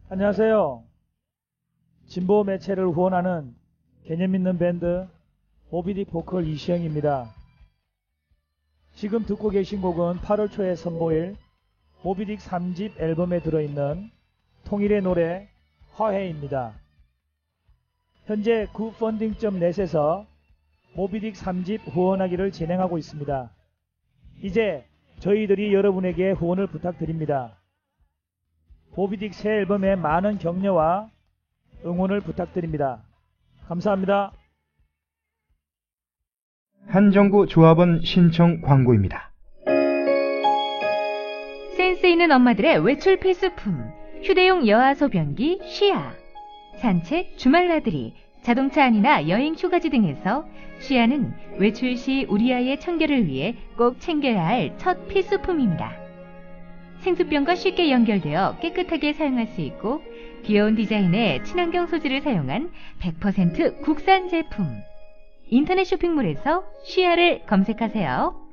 안녕하세요. 진보 매체를 후원하는 개념 있는 밴드 모비딕 보컬 이시영입니다. 지금 듣고 계신 곡은 8월 초에 선보일 모비딕 3집 앨범에 들어있는 통일의 노래 화해입니다. 현재 굿펀딩.net에서 모비딕 3집 후원하기를 진행하고 있습니다. 이제 저희들이 여러분에게 후원을 부탁드립니다. 모비딕 새 앨범에 많은 격려와 응원을 부탁드립니다. 감사합니다. 한정구 조합원 신청 광고입니다. 센스 있는 엄마들의 외출 필수품, 휴대용 여아 소변기 쉬아. 산책, 주말 나들이, 자동차 안이나 여행 휴가지 등에서 쉬아는 외출 시 우리 아이의 청결을 위해 꼭 챙겨야 할 첫 필수품입니다. 생수병과 쉽게 연결되어 깨끗하게 사용할 수 있고 귀여운 디자인의 친환경 소재를 사용한 100% 국산 제품. 인터넷 쇼핑몰에서 쉬아를 검색하세요.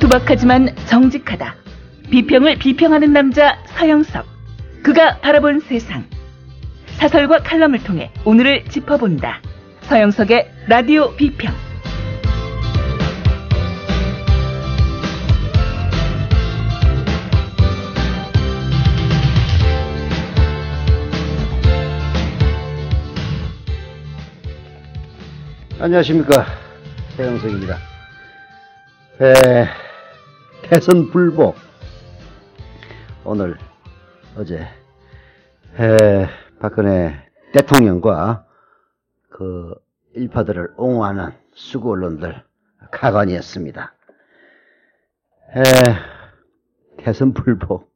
투박하지만 정직하다. 비평을 비평하는 남자 서영석. 그가 바라본 세상. 사설과 칼럼을 통해 오늘을 짚어본다. 서영석의 라디오 비평. 안녕하십니까, 서영석입니다. 대선 불복. 오늘 어제 박근혜 대통령과 그 일파들을 옹호하는 수구 언론들 가관이었습니다. 대선 불복.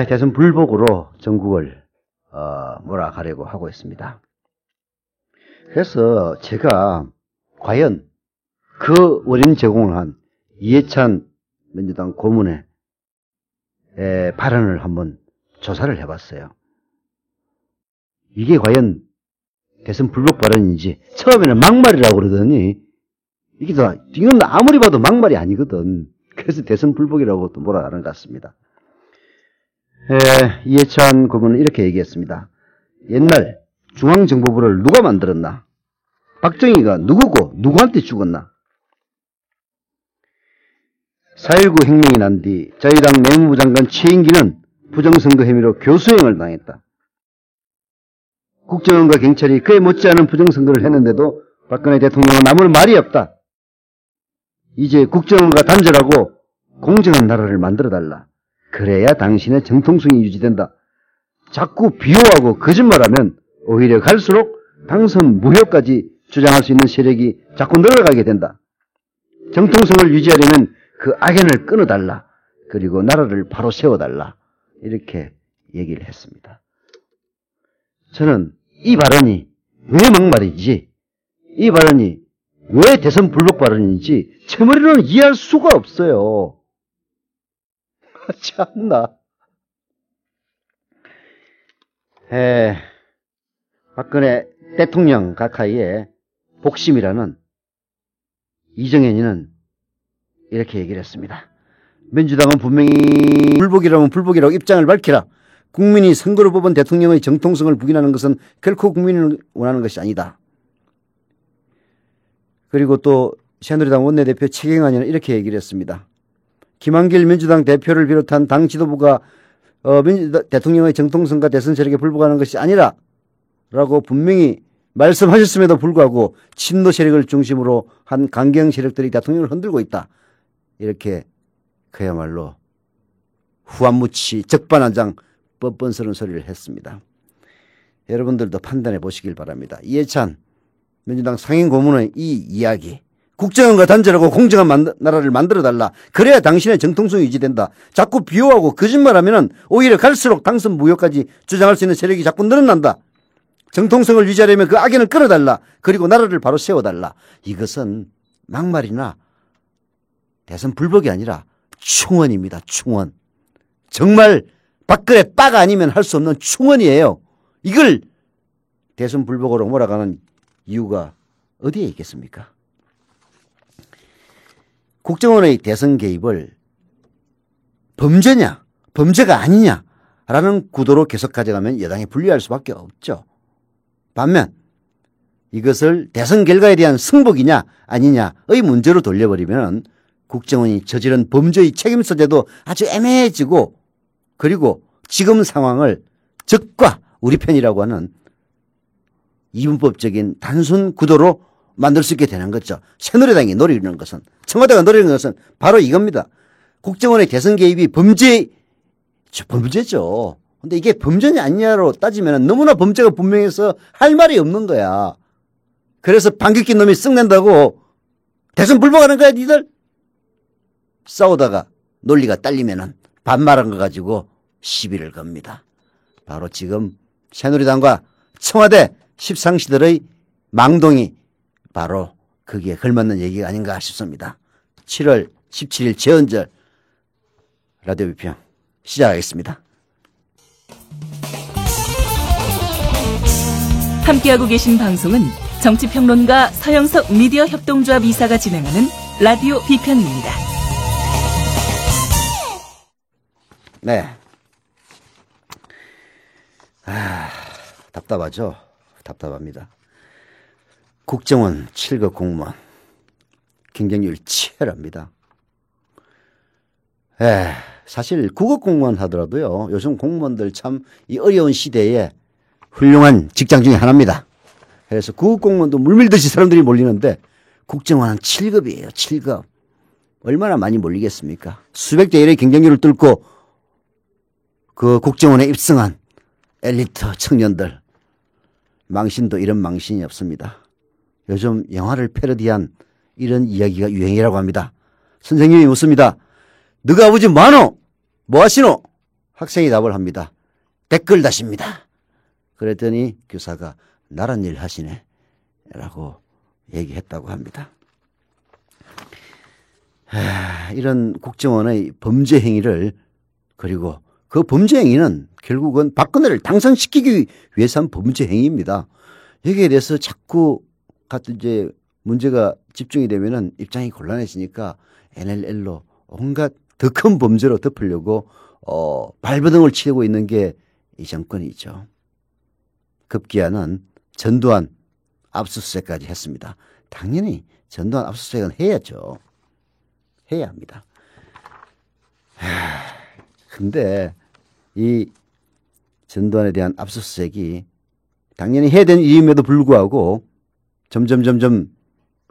대선 불복으로 전국을 몰아가려고 하고 있습니다. 그래서 제가 과연 그 원인 제공을 한 이해찬 민주당 고문의 발언을 한번 조사를 해봤어요. 이게 과연 대선 불복 발언인지. 처음에는 막말이라고 그러더니 이건 아무리 봐도 막말이 아니거든. 그래서 대선 불복이라고 또 몰아가는 것 같습니다. 이해찬 고문은 이렇게 얘기했습니다. 옛날 중앙정보부를 누가 만들었나? 박정희가 누구고 누구한테 죽었나? 4.19 혁명이 난 뒤 자유당 내무부 장관 최인기는 부정선거 혐의로 교수형을 당했다. 국정원과 경찰이 그에 못지않은 부정선거를 했는데도 박근혜 대통령은 아무 말이 없다. 이제 국정원과 단절하고 공정한 나라를 만들어달라. 그래야 당신의 정통성이 유지된다. 자꾸 비호하고 거짓말하면 오히려 갈수록 당선 무효까지 주장할 수 있는 세력이 자꾸 늘어가게 된다. 정통성을 유지하려면 그 악연을 끊어달라. 그리고 나라를 바로 세워달라. 이렇게 얘기를 했습니다. 저는 이 발언이 왜 막말인지, 이 발언이 왜 대선 불복 발언인지 제 머리로는 이해할 수가 없어요. 참나. 박근혜 대통령 가까이에 복심이라는 이정현이는 이렇게 얘기를 했습니다. 민주당은 분명히 불복이라면 불복이라고 입장을 밝히라. 국민이 선거로 뽑은 대통령의 정통성을 부인하는 것은 결코 국민을 원하는 것이 아니다. 그리고 또 새누리당 원내대표 최경환이는 이렇게 얘기를 했습니다. 김한길 민주당 대표를 비롯한 당 지도부가 대통령의 정통성과 대선 세력에 불복하는 것이 아니라 라고 분명히 말씀하셨음에도 불구하고 친노 세력을 중심으로 한 강경 세력들이 대통령을 흔들고 있다. 이렇게 그야말로 후한무치 적반하장 뻔뻔스러운 소리를 했습니다. 여러분들도 판단해 보시길 바랍니다. 이해찬 민주당 상임 고문의 이 이야기, 국정원과 단절하고 공정한 나라를 만들어달라. 그래야 당신의 정통성이 유지된다. 자꾸 비호하고 거짓말하면 오히려 갈수록 당선 무효까지 주장할 수 있는 세력이 자꾸 늘어난다. 정통성을 유지하려면 그 악연을 끌어달라. 그리고 나라를 바로 세워달라. 이것은 막말이나 대선 불복이 아니라 충원입니다. 충원. 정말 박근혜 빠가 아니면 할 수 없는 충원이에요. 이걸 대선 불복으로 몰아가는 이유가 어디에 있겠습니까? 국정원의 대선 개입을 범죄냐, 범죄가 아니냐라는 구도로 계속 가져가면 여당이 불리할 수밖에 없죠. 반면 이것을 대선 결과에 대한 승복이냐 아니냐의 문제로 돌려버리면 국정원이 저지른 범죄의 책임 소재도 아주 애매해지고, 그리고 지금 상황을 적과 우리 편이라고 하는 이분법적인 단순 구도로 만들 수 있게 되는 거죠. 새누리당이 노리는 것은, 청와대가 노리는 것은 바로 이겁니다. 국정원의 대선 개입이 범죄죠. 근데 이게 범죄냐 아니냐로 따지면 너무나 범죄가 분명해서 할 말이 없는 거야. 그래서 방귀 낀 놈이 쓱낸다고 대선 불복하는 거야, 니들? 싸우다가 논리가 딸리면은 반말한 거 가지고 시비를 겁니다. 바로 지금 새누리당과 청와대 십상시들의 망동이 바로 거기에 걸맞는 얘기가 아닌가 싶습니다. 7월 17일 재헌절 라디오 비평 시작하겠습니다. 함께하고 계신 방송은 정치평론가 서영석 미디어 협동조합 이사가 진행하는 라디오 비평입니다. 네. 답답하죠? 답답합니다. 국정원 7급 공무원 경쟁률 치열합니다. 사실 9급 공무원 하더라도요, 요즘 공무원들 참 이 어려운 시대에 훌륭한 직장 중에 하나입니다. 그래서 9급 공무원도 물밀듯이 사람들이 몰리는데 국정원은 7급이에요. 7급. 얼마나 많이 몰리겠습니까? 수백 대 1의 경쟁률을 뚫고 그 국정원에 입성한 엘리트 청년들. 망신도 이런 망신이 없습니다. 요즘 영화를 패러디한 이런 이야기가 유행이라고 합니다. 선생님이 묻습니다. 너가 아버지 뭐하노? 뭐하시노? 학생이 답을 합니다. 댓글 다십니다. 그랬더니 교사가 나란 일 하시네 라고 얘기했다고 합니다. 이런 국정원의 범죄 행위를, 그리고 그 범죄 행위는 결국은 박근혜를 당선시키기 위해서 한 범죄 행위입니다. 여기에 대해서 자꾸 이제 문제가 집중이 되면은 입장이 곤란해지니까 NLL로 온갖 더 큰 범죄로 덮으려고 발버둥을 치고 있는 게 이 정권이죠. 급기야는 전두환 압수수색까지 했습니다. 당연히 전두환 압수수색은 해야죠. 해야 합니다. 근데 이 전두환에 대한 압수수색이 당연히 해야 되는 일임에도 불구하고 점점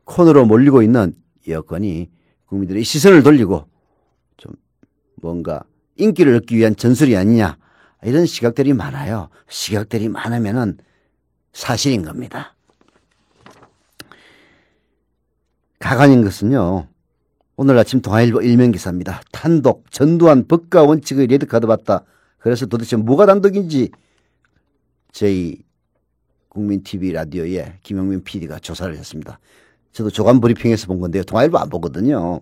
코너로 몰리고 있는 여건이 국민들의 시선을 돌리고 좀 뭔가 인기를 얻기 위한 전술이 아니냐, 이런 시각들이 많아요. 시각들이 많으면은 사실인 겁니다. 가관인 것은요, 오늘 아침 동아일보 일면 기사입니다. 단독 전두환 법과 원칙의 레드카드 봤다. 그래서 도대체 뭐가 단독인지 저희 국민TV 라디오에 김영민 PD가 조사를 했습니다. 저도 조간 브리핑에서 본 건데요. 동아일보 안 보거든요.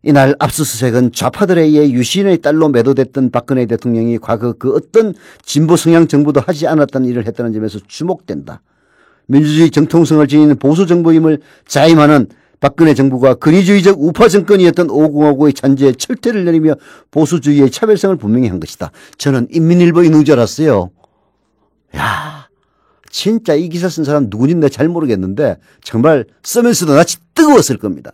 이날 압수수색은 좌파들에 의해 유신의 딸로 매도됐던 박근혜 대통령이 과거 그 어떤 진보 성향 정부도 하지 않았다는 일을 했다는 점에서 주목된다. 민주주의 정통성을 지니는 보수 정부임을 자임하는 박근혜 정부가 권위주의적 우파 정권이었던 5공화국의 잔재에 철퇴를 내리며 보수주의의 차별성을 분명히 한 것이다. 저는 인민일보 있는 줄 알았어요. 야, 진짜 이 기사 쓴 사람 누군지 내가 잘 모르겠는데 정말 쓰면서도 낯이 뜨거웠을 겁니다.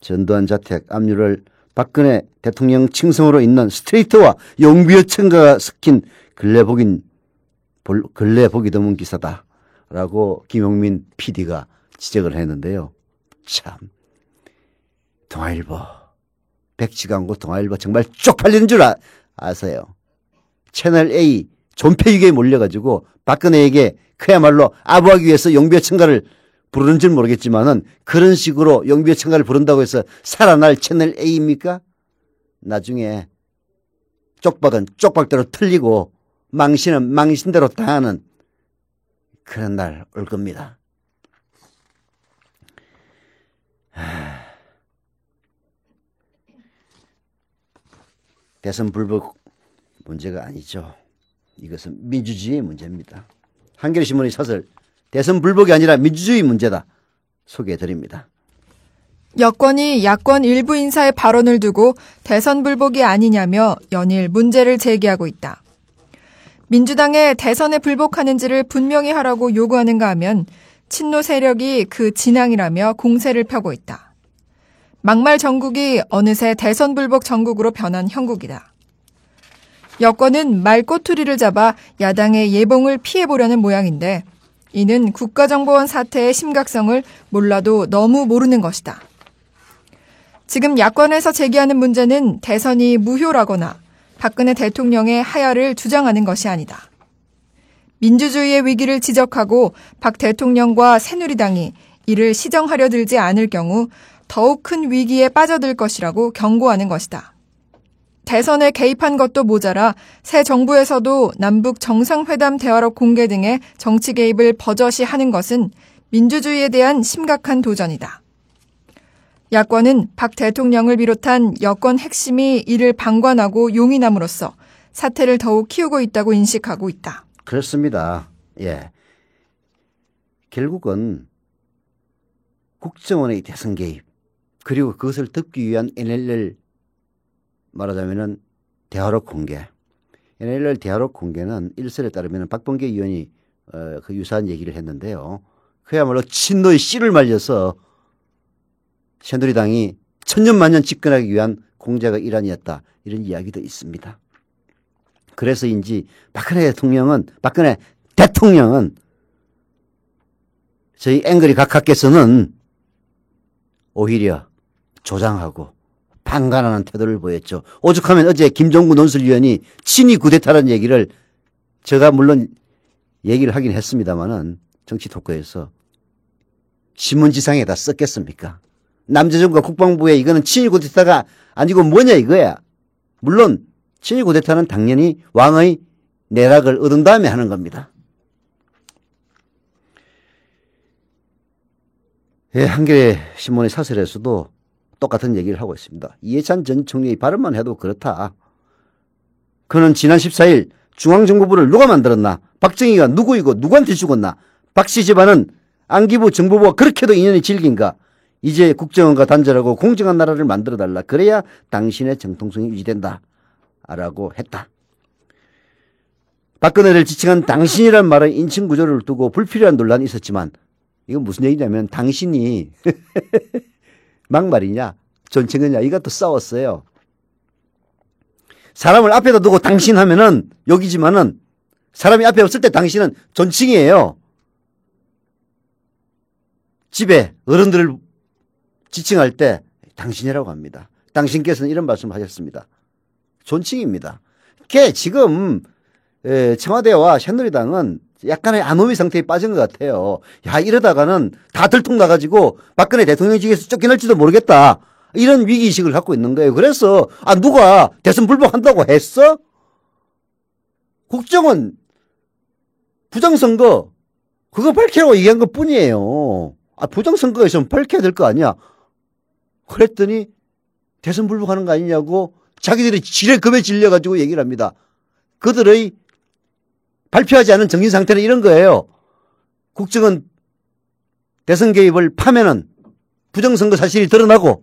전두환 자택 압류를 박근혜 대통령 칭송으로 있는 스트레이트와 용비어 첨가가 섞인 근래 보기 드문 기사다라고 김용민 PD가 지적을 했는데요. 참, 동아일보, 백지광고 동아일보 정말 쪽팔리는 줄 아세요. 채널A 존폐유기에 몰려가지고 박근혜에게 그야말로 아부하기 위해서 용비어 첨가를 부르는 줄 모르겠지만은 그런 식으로 용비어 첨가를 부른다고 해서 살아날 채널A입니까? 나중에 쪽박은 쪽박대로 틀리고 망신은 망신대로 당하는 그런 날 올 겁니다. 대선 불복 문제가 아니죠. 이것은 민주주의의 문제입니다. 한겨레신문의 사설 대선 불복이 아니라 민주주의 문제다 소개해드립니다. 여권이 야권 일부 인사의 발언을 두고 대선 불복이 아니냐며 연일 문제를 제기하고 있다. 민주당에 대선에 불복하는지를 분명히 하라고 요구하는가 하면 친노 세력이 그 진앙이라며 공세를 펴고 있다. 막말 전국이 어느새 대선 불복 전국으로 변한 형국이다. 여권은 말꼬투리를 잡아 야당의 예봉을 피해보려는 모양인데 이는 국가정보원 사태의 심각성을 몰라도 너무 모르는 것이다. 지금 야권에서 제기하는 문제는 대선이 무효라거나 박근혜 대통령의 하야를 주장하는 것이 아니다. 민주주의의 위기를 지적하고 박 대통령과 새누리당이 이를 시정하려 들지 않을 경우 더욱 큰 위기에 빠져들 것이라고 경고하는 것이다. 대선에 개입한 것도 모자라 새 정부에서도 남북 정상회담 대화록 공개 등의 정치 개입을 버젓이 하는 것은 민주주의에 대한 심각한 도전이다. 야권은 박 대통령을 비롯한 여권 핵심이 이를 방관하고 용인함으로써 사태를 더욱 키우고 있다고 인식하고 있다. 그렇습니다. 예. 결국은 국정원의 대선 개입 그리고 그것을 덮기 위한 NLL 말하자면은 대화록 공개. NLL 대화록 공개는 일설에 따르면 박범계 의원이 그 유사한 얘기를 했는데요. 그야말로 친노의 씨를 말려서 새누리당이 천년만년 집권하기 위한 공작의 일환이었다. 이런 이야기도 있습니다. 그래서인지 박근혜 대통령은 저희 앵글이 각하께서는 오히려 조장하고 방관하는 태도를 보였죠. 오죽하면 어제 김종구 논술위원이 친위 구데타라는 얘기를 제가 물론 얘기를 하긴 했습니다마는 정치 토크에서 신문지상에다 썼겠습니까? 남재정과 국방부에 이거는 친위 구데타가 아니고 뭐냐 이거야. 물론 친위 구데타는 당연히 왕의 내락을 얻은 다음에 하는 겁니다. 예, 한겨레신문의 사설에서도 똑같은 얘기를 하고 있습니다. 이해찬 전 총리의 발언만 해도 그렇다. 그는 지난 14일 중앙정보부를 누가 만들었나? 박정희가 누구이고 누구한테 죽었나? 박씨 집안은 안기부 정보부와 그렇게도 인연이 질긴가? 이제 국정원과 단절하고 공정한 나라를 만들어달라. 그래야 당신의 정통성이 유지된다. 라고 했다. 박근혜를 지칭한 당신이란 말의 인칭구조를 두고 불필요한 논란이 있었지만 이건 무슨 얘기냐면 당신이 막말이냐 존칭이냐 이것도 싸웠어요. 사람을 앞에다 두고 당신 하면은 여기지만은 사람이 앞에 없을 때 당신은 존칭이에요. 집에 어른들을 지칭할 때 당신이라고 합니다. 당신께서는 이런 말씀을 하셨습니다. 존칭입니다. 지금 청와대와 새누리당은 약간의 아노미 상태에 빠진 것 같아요. 야, 이러다가는 다 들통나가지고 박근혜 대통령직에서 쫓겨날지도 모르겠다. 이런 위기의식을 갖고 있는 거예요. 그래서 누가 대선 불복한다고 했어? 국정원 부정선거 그거 밝히라고 얘기한 것 뿐이에요. 부정선거가 있으면 밝혀야 될 거 아니야. 그랬더니 대선 불복하는 거 아니냐고 자기들이 지레금에 질려가지고 얘기를 합니다. 그들의 발표하지 않은 정신 상태는 이런 거예요. 국정원 대선 개입을 파면은 부정선거 사실이 드러나고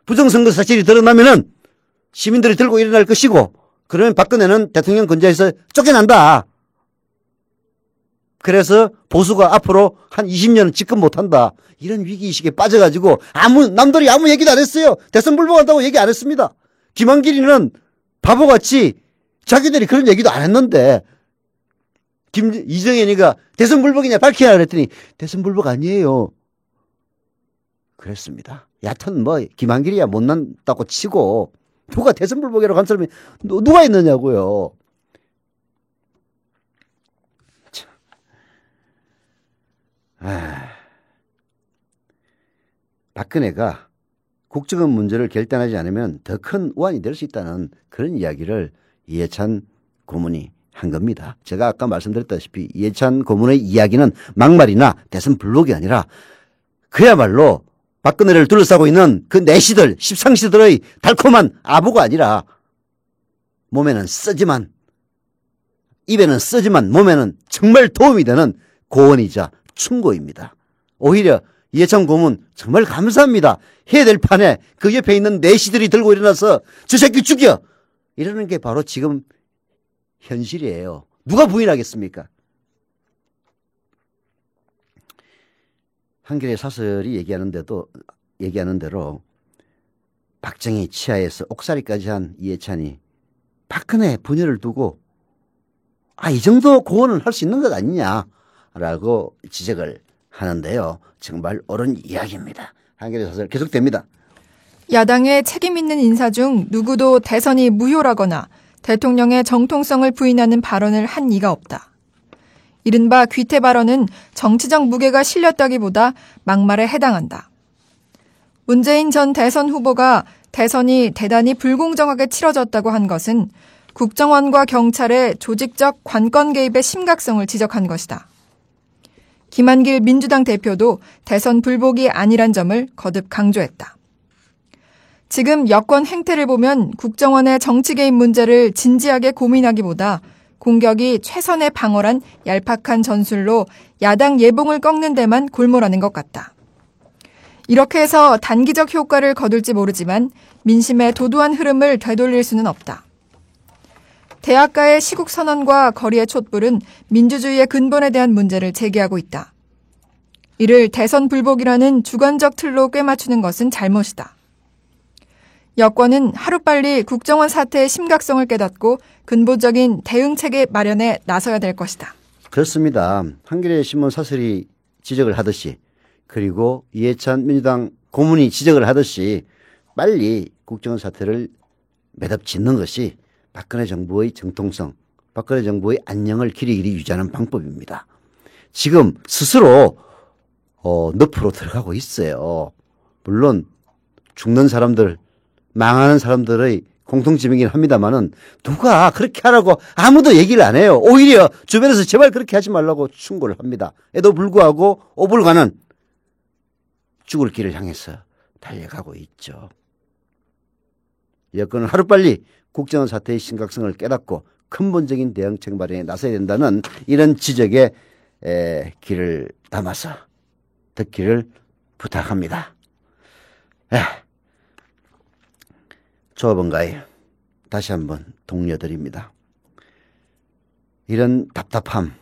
부정선거 사실이 드러나면은 시민들이 들고 일어날 것이고 그러면 박근혜는 대통령 근처에서 쫓겨난다. 그래서 보수가 앞으로 한 20년은 집권 못한다. 이런 위기의식에 빠져가지고 남들이 아무 얘기도 안 했어요. 대선 불복한다고 얘기 안 했습니다. 김한길이는 바보같이 자기들이 그런 얘기도 안 했는데 이정현이가 대선 불복이냐 밝히라 그랬더니 대선 불복 아니에요. 그랬습니다. 여하튼 김한길이야 못난다고 치고 누가 대선 불복이라고 한 사람이 누가 있느냐고요. 박근혜가 국정원 문제를 결단하지 않으면 더 큰 우환이 될 수 있다는 그런 이야기를 이해찬 고문이 한 겁니다. 제가 아까 말씀드렸다시피 이해찬 고문의 이야기는 막말이나 대선 불복이 아니라 그야말로 박근혜를 둘러싸고 있는 그 내시들, 십상시들의 달콤한 아부가 아니라 몸에는 쓰지만 입에는 쓰지만 몸에는 정말 도움이 되는 고언이자 충고입니다. 오히려 이해찬 고문 정말 감사합니다. 해야 될 판에 그 옆에 있는 내시들이 들고 일어나서 저 새끼 죽여! 이러는 게 바로 지금 현실이에요. 누가 부인하겠습니까? 한겨레 사설이 얘기하는 대로 박정희 치하에서 옥살이까지 한 이해찬이 박근혜 분열을 두고 이 정도 고언을 할 수 있는 것 아니냐라고 지적을 하는데요. 정말 옳은 이야기입니다. 한겨레 사설 계속됩니다. 야당의 책임 있는 인사 중 누구도 대선이 무효라거나 대통령의 정통성을 부인하는 발언을 한 이가 없다. 이른바 귀태 발언은 정치적 무게가 실렸다기보다 막말에 해당한다. 문재인 전 대선 후보가 대선이 대단히 불공정하게 치러졌다고 한 것은 국정원과 경찰의 조직적 관건 개입의 심각성을 지적한 것이다. 김한길 민주당 대표도 대선 불복이 아니란 점을 거듭 강조했다. 지금 여권 행태를 보면 국정원의 정치 개입 문제를 진지하게 고민하기보다 공격이 최선의 방어란 얄팍한 전술로 야당 예봉을 꺾는 데만 골몰하는 것 같다. 이렇게 해서 단기적 효과를 거둘지 모르지만 민심의 도도한 흐름을 되돌릴 수는 없다. 대학가의 시국 선언과 거리의 촛불은 민주주의의 근본에 대한 문제를 제기하고 있다. 이를 대선 불복이라는 주관적 틀로 꿰맞추는 것은 잘못이다. 여권은 하루빨리 국정원 사태의 심각성을 깨닫고 근본적인 대응체계 마련에 나서야 될 것이다. 그렇습니다. 한겨레 신문 사설이 지적을 하듯이 그리고 이해찬 민주당 고문이 지적을 하듯이 빨리 국정원 사태를 매듭 짓는 것이 박근혜 정부의 정통성, 박근혜 정부의 안녕을 길이길이 유지하는 방법입니다. 지금 스스로 늪으로 들어가고 있어요. 물론 죽는 사람들, 망하는 사람들의 공통점이긴 합니다만은 누가 그렇게 하라고 아무도 얘기를 안 해요. 오히려 주변에서 제발 그렇게 하지 말라고 충고를 합니다. 에도 불구하고 오불가는 죽을 길을 향해서 달려가고 있죠. 여건은 하루빨리 국정원 사태의 심각성을 깨닫고 근본적인 대응책 마련에 나서야 된다는 이런 지적에 귀를 담아서 듣기를 부탁합니다. 조합원가에 다시 한번 독려드립니다. 이런 답답함,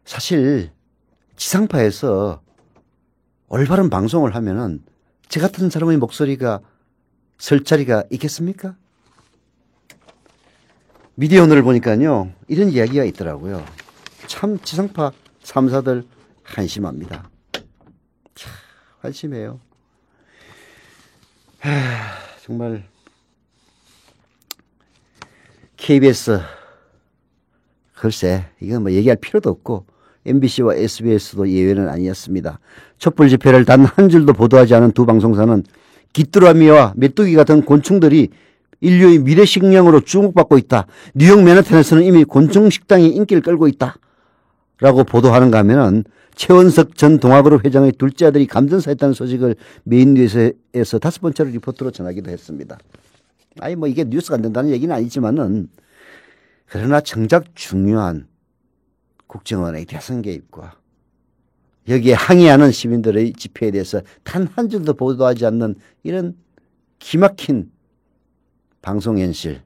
사실 지상파에서 올바른 방송을 하면은 저 같은 사람의 목소리가 설 자리가 있겠습니까? 미디어 오늘을 보니까요, 이런 이야기가 있더라고요. 참 지상파 3사들 한심합니다. 참 한심해요. 정말 KBS 글쎄 이건 뭐 얘기할 필요도 없고 MBC와 SBS도 예외는 아니었습니다. 촛불 집회를 단 한 줄도 보도하지 않은 두 방송사는 귀뚜라미와 메뚜기 같은 곤충들이 인류의 미래 식량으로 주목받고 있다. 뉴욕 맨하탄에서는 이미 곤충 식당이 인기를 끌고 있다. 라고 보도하는가 하면은 최원석 전 동아그룹 회장의 둘째 아들이 감전사했다는 소식을 메인뉴스에서 5번째로 리포트로 전하기도 했습니다. 뭐 이게 뉴스가 안 된다는 얘기는 아니지만은 그러나 정작 중요한 국정원의 대선 개입과 여기에 항의하는 시민들의 집회에 대해서 단 한 줄도 보도하지 않는 이런 기막힌 방송 현실,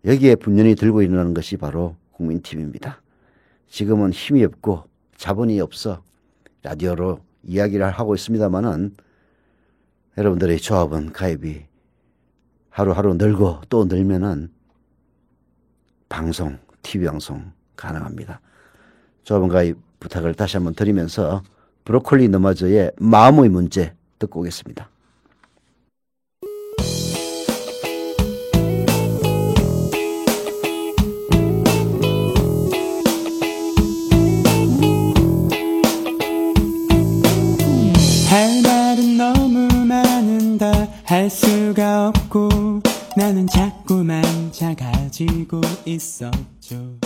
여기에 분연히 들고 일어나는 것이 바로 국민TV입니다. 지금은 힘이 없고 자본이 없어 라디오로 이야기를 하고 있습니다만은 여러분들의 조합원 가입이 하루하루 늘고 또 늘면은 방송, TV 방송 가능합니다. 조합원 가입 부탁을 다시 한번 드리면서 브로콜리 너마저의 마음의 문제 듣고 오겠습니다. 할 말은 너무 많은다 할 수가 없고 나는 자꾸만 작아지고 있었죠.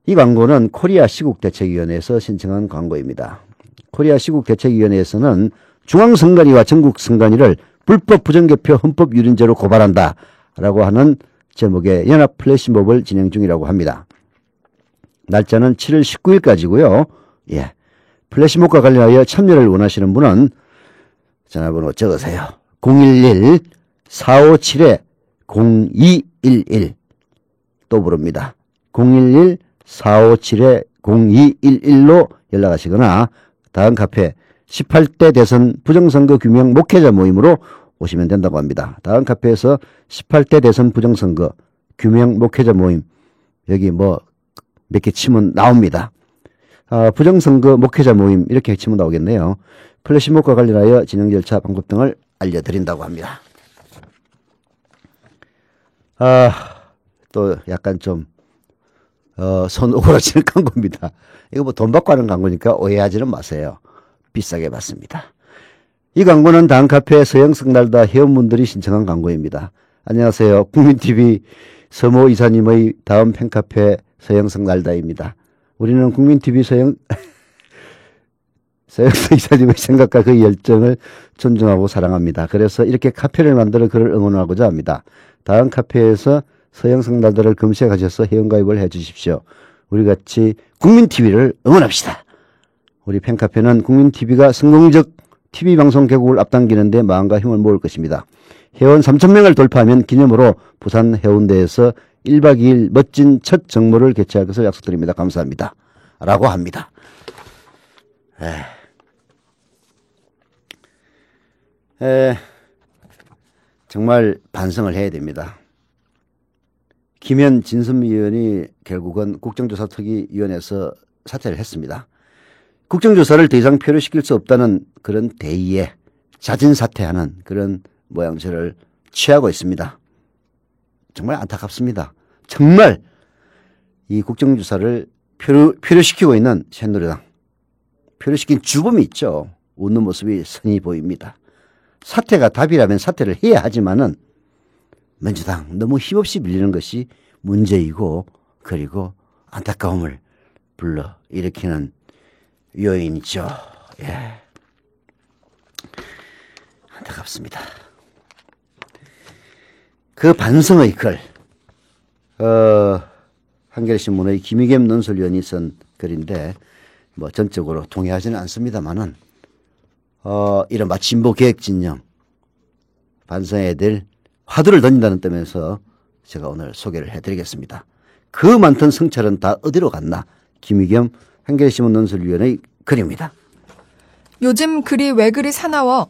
이 광고는 코리아 시국대책위원회에서 신청한 광고입니다. 코리아 시국대책위원회에서는 중앙선관위와 전국선관위를 불법 부정개표 헌법 유린죄로 고발한다 라고 하는 제목의 연합 플래시몹을 진행 중이라고 합니다. 날짜는 7월 19일까지고요. 예. 플래시몹과 관련하여 참여를 원하시는 분은 전화번호 적으세요. 011-457-0211 또 부릅니다. 011-457-0211로 연락하시거나 다음 카페 18대 대선 부정선거 규명 목회자 모임으로 오시면 된다고 합니다. 다음 카페에서 18대 대선 부정선거 규명 목회자 모임 여기 뭐 몇 개 치면 나옵니다. 부정선거 목회자 모임 이렇게 치면 나오겠네요. 플래시몹과 관련하여 진행 절차 방법 등을 알려드린다고 합니다. 또 약간 좀 손 오그라지는 광고입니다. 이거 뭐 돈 받고 하는 광고니까 오해하지는 마세요. 비싸게 받습니다. 이 광고는 다음 카페 서영석 날다 회원분들이 신청한 광고입니다. 안녕하세요. 국민TV 서모 이사님의 다음 팬카페 서영석 날다입니다. 우리는 국민TV 서영석 이사님의 생각과 그 열정을 존중하고 사랑합니다. 그래서 이렇게 카페를 만들어 그를 응원하고자 합니다. 다음 카페에서 서영석 날다를 검색하셔서 회원가입을 해 주십시오. 우리같이 국민TV를 응원합시다. 우리 팬카페는 국민TV가 성공적 TV방송 개국을 앞당기는 데 마음과 힘을 모을 것입니다. 회원 3,000명을 돌파하면 기념으로 부산 해운대에서 1박 2일 멋진 첫 정모를 개최할 것을 약속드립니다. 감사합니다. 라고 합니다. 정말 반성을 해야 됩니다. 김현 진선미 의원이 결국은 국정조사특위위원회에서 사퇴를 했습니다. 국정조사를 더 이상 표류시킬 수 없다는 그런 대의에 자진 사퇴하는 그런 모양새를 취하고 있습니다. 정말 안타깝습니다. 정말 이 국정조사를 표류시키고 있는 새누리당. 표류시킨 주범이 있죠. 웃는 모습이 선히 보입니다. 사퇴가 답이라면 사퇴를 해야 하지만은 민주당 너무 힘없이 밀리는 것이 문제이고 그리고 안타까움을 불러일으키는 요인이죠. 예. 안타깝습니다. 그 반성의 글, 한겨레신문의 김의겸 논설위원이 쓴 글인데, 뭐 전적으로 동의하지는 않습니다만은, 이른바 진보개혁진영, 반성해야 될 화두를 던진다는 점에서 제가 오늘 소개를 해드리겠습니다. 그 많던 성찰은 다 어디로 갔나? 김의겸 한겨레신문 논설위원의 글입니다. 요즘 글이 왜 그리 사나워?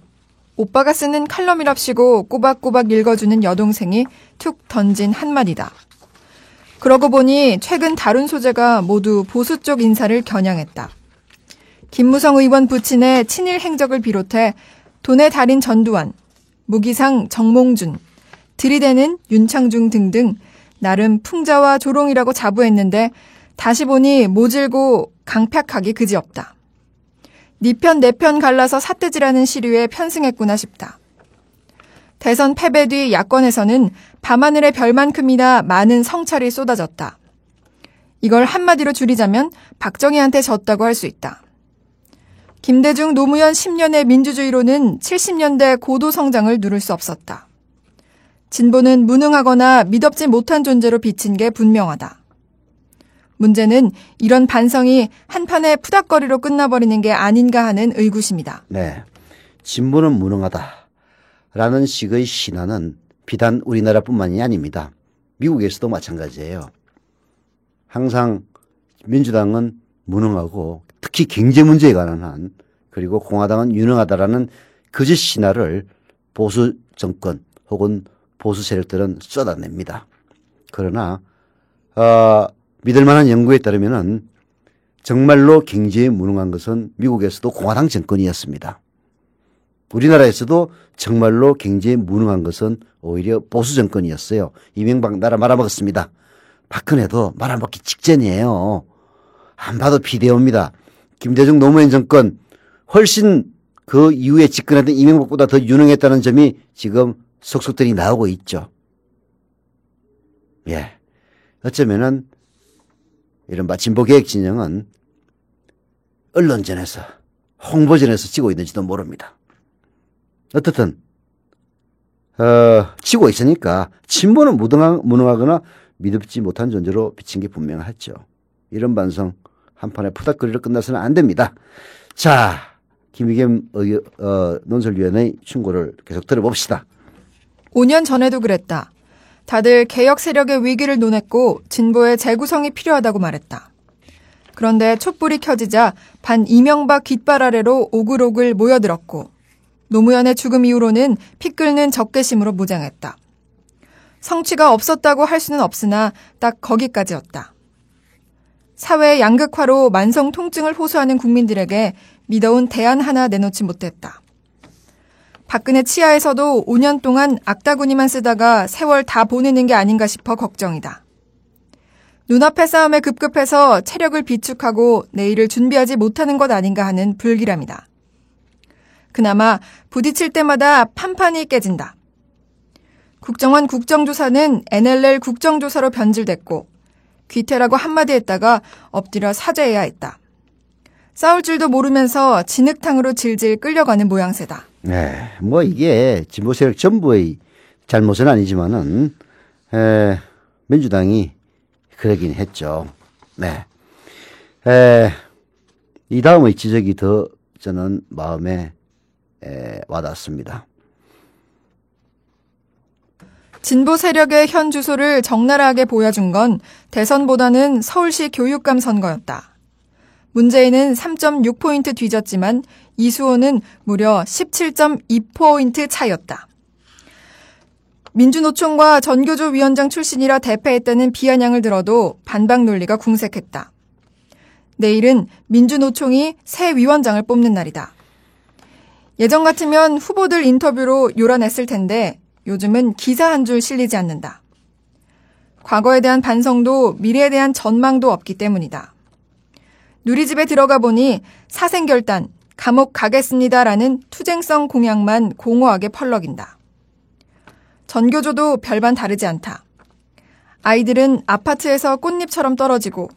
오빠가 쓰는 칼럼이랍시고 꼬박꼬박 읽어주는 여동생이 툭 던진 한마디다. 그러고 보니 최근 다룬 소재가 모두 보수 쪽 인사를 겨냥했다. 김무성 의원 부친의 친일 행적을 비롯해 돈의 달인 전두환, 무기상 정몽준, 들이대는 윤창중 등등 나름 풍자와 조롱이라고 자부했는데 다시 보니 모질고 강팍하기 그지없다. 네 편 내 편 갈라서 삿대질하는 시류에 편승했구나 싶다. 대선 패배 뒤 야권에서는 밤하늘의 별만큼이나 많은 성찰이 쏟아졌다. 이걸 한마디로 줄이자면 박정희한테 졌다고 할 수 있다. 김대중 노무현 10년의 민주주의로는 70년대 고도 성장을 누를 수 없었다. 진보는 무능하거나 미덥지 못한 존재로 비친 게 분명하다. 문제는 이런 반성이 한편의 푸닥거리로 끝나버리는 게 아닌가 하는 의구심이다. 네, 진보는 무능하다라는 식의 신화는 비단 우리나라뿐만이 아닙니다. 미국에서도 마찬가지예요. 항상 민주당은 무능하고 특히 경제 문제에 관한 한 그리고 공화당은 유능하다라는 거짓 신화를 보수 정권 혹은 보수 세력들은 쏟아냅니다. 그러나 믿을 만한 연구에 따르면은 정말로 경제에 무능한 것은 미국에서도 공화당 정권이었습니다. 우리나라에서도 정말로 경제에 무능한 것은 오히려 보수 정권이었어요. 이명박 나라 말아먹었습니다. 박근혜도 말아먹기 직전이에요. 안 봐도 비대오입니다. 김대중 노무현 정권 훨씬 그 이후에 집권했던 이명박보다 더 유능했다는 점이 지금 속속들이 나오고 있죠. 예. 어쩌면은 이른바 진보개혁 진영은 언론전에서 홍보전에서 찍고 있는지도 모릅니다. 어떻든 치고 있으니까 진보는 무능하거나 믿지 못한 존재로 비친 게 분명하죠. 이런 반성 한판에 푸닥거리로 끝나서는 안 됩니다. 자, 김의겸 논설위원의 충고를 계속 들어봅시다. 5년 전에도 그랬다. 다들 개혁 세력의 위기를 논했고 진보의 재구성이 필요하다고 말했다. 그런데 촛불이 켜지자 반 이명박 깃발 아래로 오글오글 모여들었고 노무현의 죽음 이후로는 피 끓는 적개심으로 무장했다. 성취가 없었다고 할 수는 없으나 딱 거기까지였다. 사회의 양극화로 만성 통증을 호소하는 국민들에게 믿어온 대안 하나 내놓지 못했다. 박근혜 치하에서도 5년 동안 악다구니만 쓰다가 세월 다 보내는 게 아닌가 싶어 걱정이다. 눈앞의 싸움에 급급해서 체력을 비축하고 내일을 준비하지 못하는 것 아닌가 하는 불길함이다. 그나마 부딪힐 때마다 판판이 깨진다. 국정원 국정조사는 NLL 국정조사로 변질됐고 귀태라고 한마디 했다가 엎드려 사죄해야 했다. 싸울 줄도 모르면서 진흙탕으로 질질 끌려가는 모양새다. 네, 뭐 이게 진보 세력 전부의 잘못은 아니지만은 민주당이 그러긴 했죠. 네. 이 다음의 지적이 더 저는 마음에 와닿습니다. 진보 세력의 현 주소를 적나라하게 보여준 건 대선보다는 서울시 교육감 선거였다. 문재인은 3.6포인트 뒤졌지만 이수호는 무려 17.2포인트 차이였다. 민주노총과 전교조 위원장 출신이라 대패했다는 비아냥을 들어도 반박 논리가 궁색했다. 내일은 민주노총이 새 위원장을 뽑는 날이다. 예전 같으면 후보들 인터뷰로 요란했을 텐데 요즘은 기사 한 줄 실리지 않는다. 과거에 대한 반성도 미래에 대한 전망도 없기 때문이다. 누리집에 들어가 보니 사생결단, 감옥 가겠습니다라는 투쟁성 공약만 공허하게 펄럭인다. 전교조도 별반 다르지 않다. 아이들은 아파트에서 꽃잎처럼 떨어지고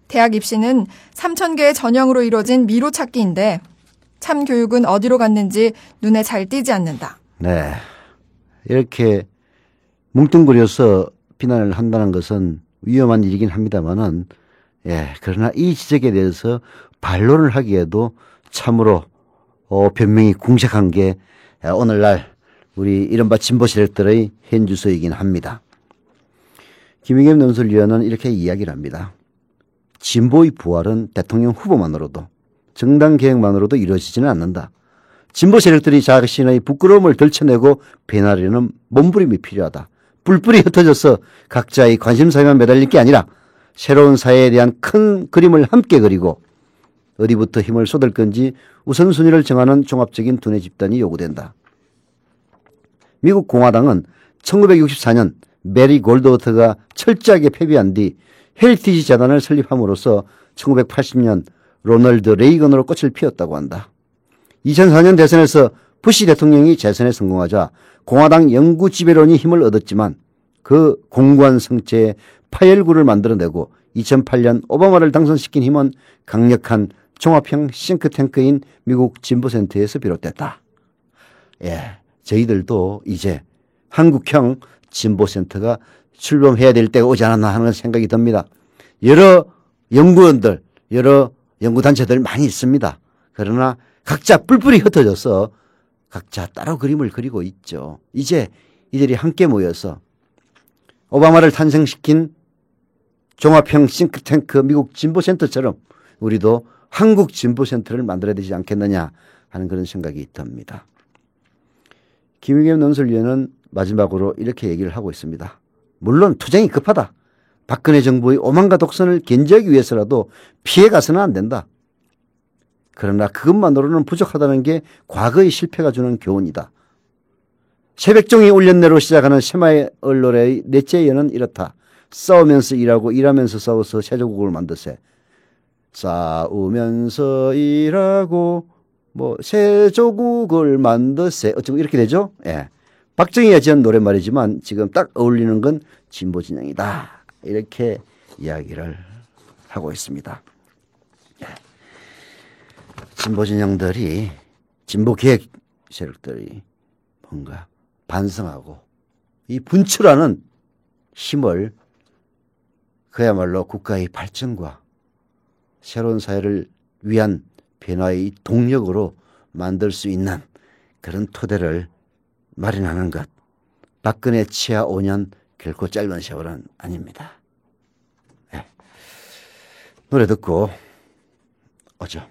대학 입시는 3,000개의 전형으로 이루어진 미로 찾기인데 참 교육은 어디로 갔는지 눈에 잘 띄지 않는다. 네, 이렇게 뭉뚱그려서 비난을 한다는 것은 위험한 일이긴 합니다만은 그러나 이 지적에 대해서 반론을 하기에도 참으로 변명이 궁색한 게 오늘날 우리 이른바 진보 세력들의 현주소이긴 합니다. 김의겸 논설위원은 이렇게 이야기를 합니다. 진보의 부활은 대통령 후보만으로도 정당 개혁만으로도 이루어지지는 않는다. 진보 세력들이 자신의 부끄러움을 들춰내고 변화하려는 몸부림이 필요하다. 뿔뿔이 흩어져서 각자의 관심사에만 매달릴 게 아니라 새로운 사회에 대한 큰 그림을 함께 그리고 어디부터 힘을 쏟을 건지 우선순위를 정하는 종합적인 두뇌 집단이 요구된다. 미국 공화당은 1964년 메리 골드워터가 철저하게 패배한 뒤 헬리티지 재단을 설립함으로써 1980년 로널드 레이건으로 꽃을 피웠다고 한다. 2004년 대선에서 부시 대통령이 재선에 성공하자 공화당 영구 지배론이 힘을 얻었지만 그 공고한 성체에 파열구를 만들어내고 2008년 오바마를 당선시킨 힘은 강력한 종합형 싱크탱크인 미국 진보센터에서 비롯됐다. 저희들도 이제 한국형 진보센터가 출범해야 될 때가 오지 않았나 하는 생각이 듭니다. 여러 연구원들, 여러 연구단체들 많이 있습니다. 그러나 각자 뿔뿔이 흩어져서 각자 따로 그림을 그리고 있죠. 이제 이들이 함께 모여서 오바마를 탄생시킨 종합형 싱크탱크 미국 진보센터처럼 우리도 한국 진보센터를 만들어야 되지 않겠느냐 하는 그런 생각이 듭니다. 김의겸 논설위원은 마지막으로 이렇게 얘기를 하고 있습니다. 물론 투쟁이 급하다. 박근혜 정부의 오만과 독선을 견제하기 위해서라도 피해가서는 안 된다. 그러나 그것만으로는 부족하다는 게 과거의 실패가 주는 교훈이다. 새벽종이 울렸네로 시작하는 새마을 노래의 넷째 예는 이렇다. 싸우면서 일하고 일하면서 싸워서 새조국을 만드세. 싸우면서 일하고 새조국을 만드세. 어쩌고 이렇게 되죠. 박정희가 지은 노랫말이지만 지금 딱 어울리는 건 진보 진영이다. 이렇게 이야기를 하고 있습니다. 진보 진영들이 진보 개혁 세력들이 뭔가 반성하고 이 분출하는 힘을 그야말로 국가의 발전과 새로운 사회를 위한 변화의 동력으로 만들 수 있는 그런 토대를 마련하는 것. 박근혜 치하 5년 결코 짧은 세월은 아닙니다. 네. 노래 듣고 오죠.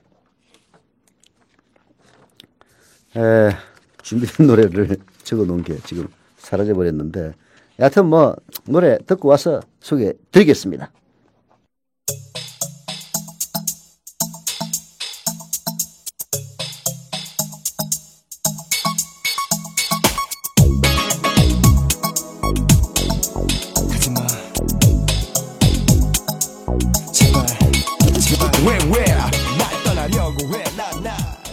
준비된 노래를 적어놓은 게 지금 사라져버렸는데 여하튼 뭐 노래 듣고 와서 소개해 드리겠습니다. 하지마 제발 왜날 떠나려고 해나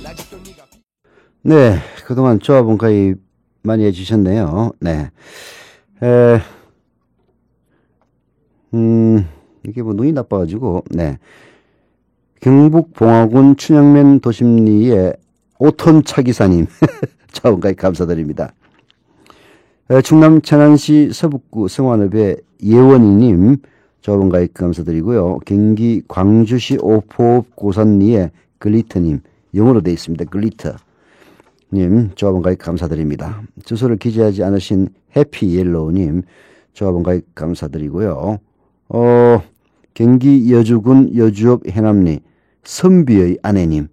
아직도 네가 네, 그동안 조합원 가입 많이 해주셨네요. 네. 이게 뭐 눈이 나빠가지고, 네. 경북 봉화군 춘향면 도심리의 5톤 차기사님, 조합원 가입 감사드립니다. 충남 천안시 서북구 성완읍의 예원이님, 조합원 가입 감사드리고요. 경기 광주시 오포읍 고산리의 글리터님, 영어로 되어 있습니다. 글리터. 님, 조합원 가입 감사드립니다. 주소를 기재하지 않으신 해피옐로우님, 조합원 가입 감사드리고요. 경기 여주군 여주읍 해남리 선비의 아내님,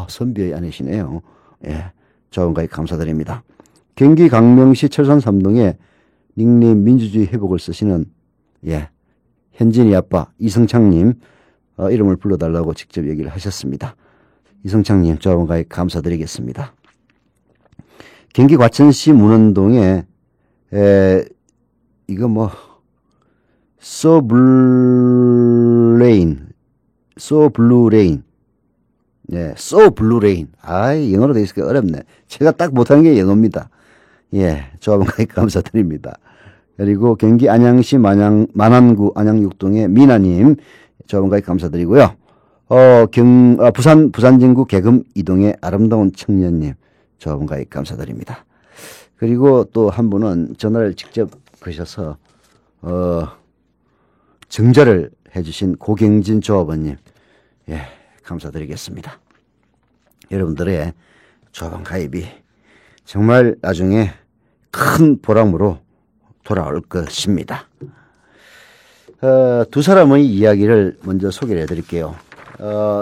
선비의 아내시네요. 예, 조합원 가입 감사드립니다. 경기 강명시 철산 3동에 닉네임 민주주의 회복을 쓰시는, 예, 현진이 아빠 이성창님, 이름을 불러달라고 직접 얘기를 하셨습니다. 이성창님, 조합원 가입 감사드리겠습니다. 경기 과천시 문원동에 이거 뭐 소블루레인 네, 소블루레인 영어로 되어 있으니까 어렵네. 제가 딱 못하는 게 영어입니다. 예, 조합원 가입 감사드립니다. 그리고 경기 안양시 만안구 안양육동의 미나님, 조합원 가입 감사드리고요. 부산 진구 계금 이동의 아름다운 청년님, 조합원 가입 감사드립니다. 그리고 또 한 분은 전화를 직접 거셔서 증자를 해주신 고경진 조합원님, 예, 감사드리겠습니다. 여러분들의 조합원 가입이 정말 나중에 큰 보람으로 돌아올 것입니다. 두 사람의 이야기를 먼저 소개를 해드릴게요.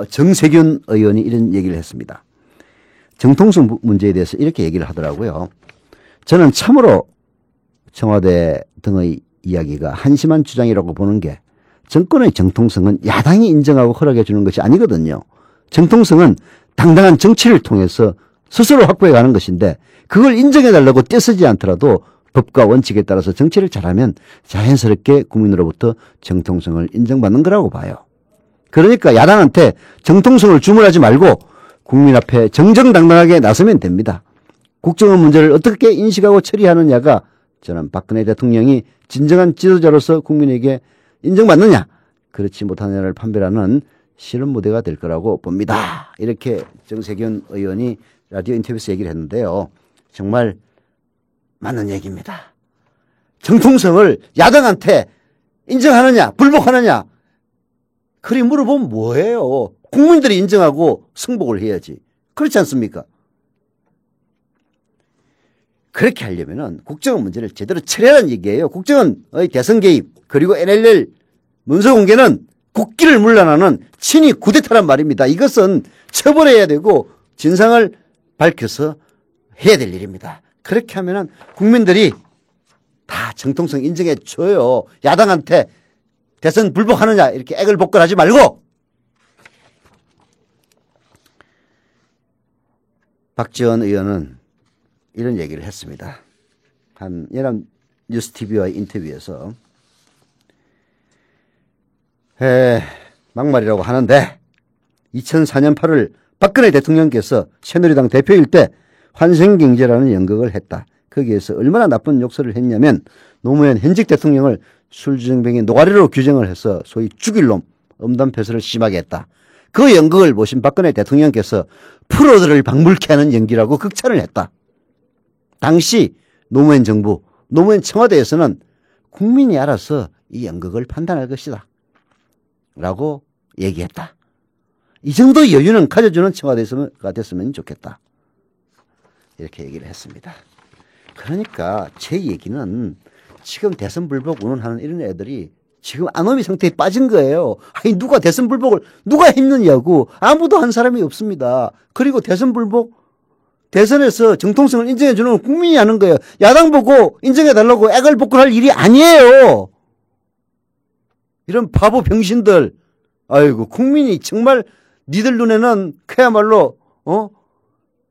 정세균 의원이 이런 얘기를 했습니다. 정통성 문제에 대해서 이렇게 얘기를 하더라고요. 저는 참으로 청와대 등의 이야기가 한심한 주장이라고 보는 게, 정권의 정통성은 야당이 인정하고 허락해 주는 것이 아니거든요. 정통성은 당당한 정치를 통해서 스스로 확보해 가는 것인데, 그걸 인정해 달라고 떼쓰지 않더라도 법과 원칙에 따라서 정치를 잘하면 자연스럽게 국민으로부터 정통성을 인정받는 거라고 봐요. 그러니까 야당한테 정통성을 주문하지 말고 국민 앞에 정정당당하게 나서면 됩니다. 국정원 문제를 어떻게 인식하고 처리하느냐가 저는 박근혜 대통령이 진정한 지도자로서 국민에게 인정받느냐, 그렇지 못하느냐를 판별하는 실험 무대가 될 거라고 봅니다. 이렇게 정세균 의원이 라디오 인터뷰에서 얘기를 했는데요. 정말 맞는 얘기입니다. 정통성을 야당한테 인정하느냐, 불복하느냐, 그리 물어보면 뭐예요? 국민들이 인정하고 승복을 해야지. 그렇지 않습니까? 그렇게 하려면은 국정원 문제를 제대로 처리하라는 얘기예요. 국정원의 대선 개입, 그리고 NLL 문서 공개는 국기를 물러나는 친위 쿠데타란 말입니다. 이것은 처벌해야 되고 진상을 밝혀서 해야 될 일입니다. 그렇게 하면은 국민들이 다 정통성 인정해 줘요. 야당한테 대선 불복하느냐 이렇게 애걸복걸하지 말고. 박지원 의원은 이런 얘기를 했습니다. 한 연합뉴스TV와의 인터뷰에서 막말이라고 하는데 2004년 8월 박근혜 대통령께서 새누리당 대표일 때 환생경제라는 연극을 했다. 거기에서 얼마나 나쁜 욕설을 했냐면 노무현 현직 대통령을 술주정뱅이 노가리로 규정을 해서 소위 죽일 놈, 음담패설을 심하게 했다. 그 연극을 보신 박근혜 대통령께서 프로들을 방불케 하는 연기라고 극찬을 했다. 당시 노무현 정부, 노무현 청와대에서는 국민이 알아서 이 연극을 판단할 것이다 라고 얘기했다. 이 정도 여유는 가져주는 청와대가 됐으면 좋겠다. 이렇게 얘기를 했습니다. 그러니까 제 얘기는 지금 대선 불복 운운하는 이런 애들이 지금 아노미 상태에 빠진 거예요. 아니 누가 대선 불복을 누가 했느냐고. 아무도 한 사람이 없습니다. 그리고 대선 불복 대선에서 정통성을 인정해 주는 건 국민이 하는 거예요. 야당 보고 인정해 달라고 애걸복걸할 일이 아니에요. 이런 바보 병신들. 아이고 국민이 정말 니들 눈에는 그야말로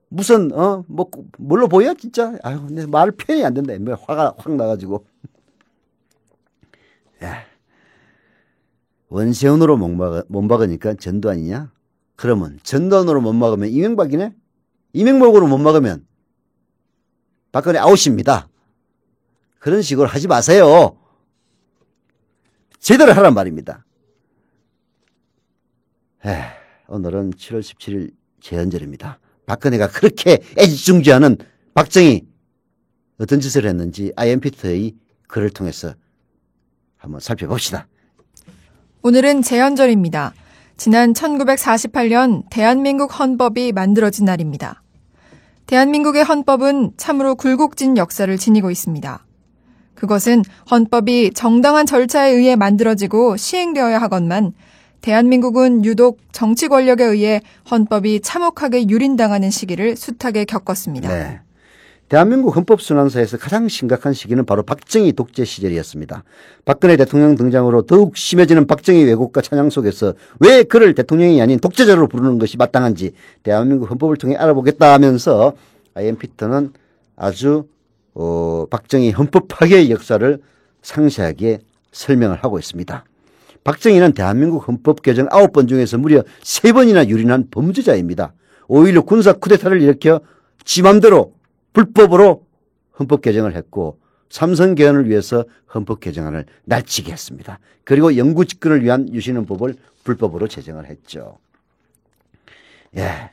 무슨 뭐 뭘로 보여 진짜. 아이고 내 말 표현이 안 된다. 뭐 화가 확 나가지고. 야. 원세훈으로 못 막으니까 전두환이냐? 그러면 전두환으로 못 막으면 이명박이네? 이명박으로 못 막으면 박근혜 아웃입니다. 그런 식으로 하지 마세요. 제대로 하란 말입니다. 오늘은 7월 17일 재헌절입니다. 박근혜가 그렇게 애지중지하는 박정희 어떤 짓을 했는지 아이엠피트의 글을 통해서 한번 살펴봅시다. 오늘은 재헌절입니다. 지난 1948년 대한민국 헌법이 만들어진 날입니다. 대한민국의 헌법은 참으로 굴곡진 역사를 지니고 있습니다. 그것은 헌법이 정당한 절차에 의해 만들어지고 시행되어야 하건만 대한민국은 유독 정치 권력에 의해 헌법이 참혹하게 유린당하는 시기를 숱하게 겪었습니다. 네. 대한민국 헌법순환사에서 가장 심각한 시기는 바로 박정희 독재 시절이었습니다. 박근혜 대통령 등장으로 더욱 심해지는 박정희 왜곡과 찬양 속에서 왜 그를 대통령이 아닌 독재자로 부르는 것이 마땅한지 대한민국 헌법을 통해 알아보겠다 하면서 아이엠피터는 아주 박정희 헌법 파괴의 역사를 상세하게 설명을 하고 있습니다. 박정희는 대한민국 헌법 개정 9번 중에서 무려 3번이나 유린한 범죄자입니다. 5.16 군사 쿠데타를 일으켜 지 맘대로 불법으로 헌법 개정을 했고 삼선 개헌을 위해서 헌법 개정안을 날치게 했습니다. 그리고 영구 집권을 위한 유신헌법을 불법으로 제정을 했죠. 예,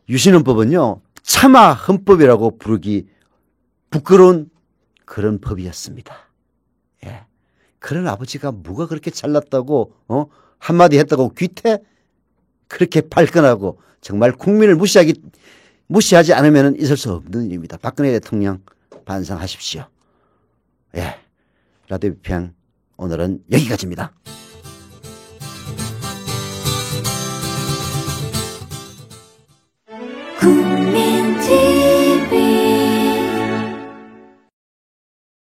유신헌법은요 차마 헌법이라고 부르기 부끄러운 그런 법이었습니다. 예, 그런 아버지가 뭐가 그렇게 잘났다고 한마디 했다고 귀태? 그렇게 발끈하고 정말 국민을 무시하지 않으면 있을 수 없는 일입니다. 박근혜 대통령 반성하십시오. 예, 라디오 비평 오늘은 여기까지입니다.